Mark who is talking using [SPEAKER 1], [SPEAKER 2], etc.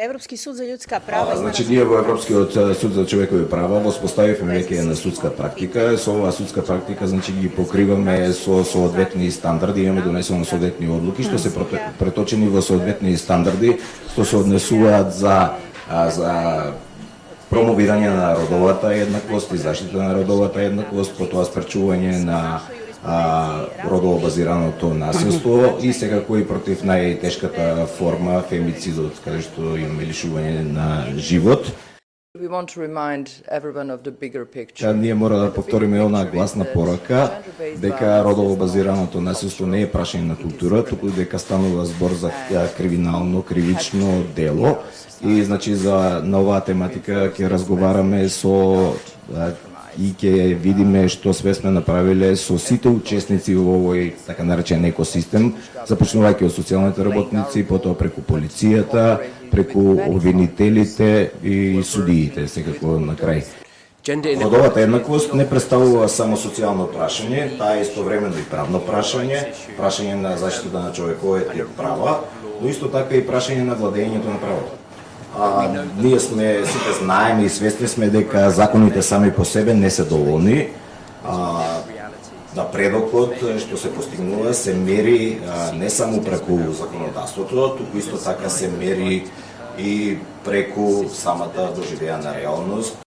[SPEAKER 1] Европски суд за људска права.
[SPEAKER 2] Значи, ние во Европскиот суд за човекови права воспоставивме веќе една судска практика. Со оваа судска практика, значи, ги покриваме со соодветни стандарди, имаме донесено соодветни одлуки што се преточени во соодветни стандарди што се однесуваат за промовирање на родовата еднаквост и заштита на родовата еднаквост, потоа спречување на родово базираното насилство и секако и против најтешката форма фемицидот, каде што имаме лишување на живот.
[SPEAKER 3] We want to remind everyone of the bigger picture.
[SPEAKER 2] Ние мора да повториме онаа гласна порака дека родово базираното насилство не е прашање на култура, туку дека станува збор за криминално, кривично дело. И значи на оваа тематика ќе разговараме и ќе видиме што све сме направиле со сите учесници во овој така наречен екосистем, започнувајќи од социјалните работници, потоа преку полицијата, преку обвинителите и судиите, секако на крај. Родовата еднаквост не представува само социјално прашање, таа е истовремено и правно прашање на заштита на човековите права, но исто така и прашање на владењето на правото. Ние сите знаеме и свесни сме дека законите сами по себе не се доволни. Напредокот што се постигнува се мери не само преку законодавството, туку исто така се мери и преку самата доживеана реалност,